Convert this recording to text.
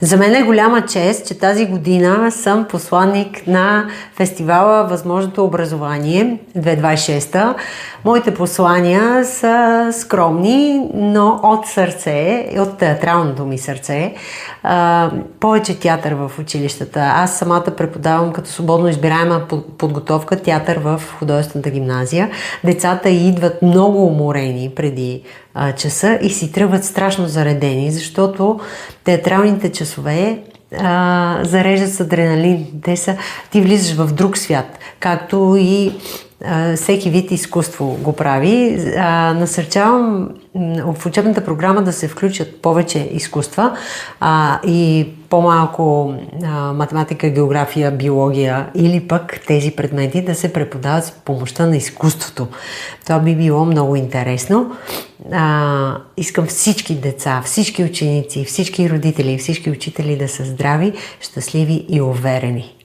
За мен е голяма чест, че тази година съм посланник на фестивала Възможното образование 2026. Моите послания са скромни, но от сърце, от театралното ми сърце. Повече театър в училищата. Аз самата преподавам като свободно избираема подготовка театър в художествената гимназия. Децата идват много уморени преди часа и си тръгват страшно заредени, защото театралните часове зареждат с адреналин. Ти влизаш в друг свят, както и всеки вид изкуство го прави. Насърчавам в учебната програма да се включат повече изкуства и по-малко математика, география, биология или пък тези предмети да се преподават с помощта на изкуството. Това би било много интересно. Искам всички деца, всички ученици, всички родители и всички учители да са здрави, щастливи и уверени.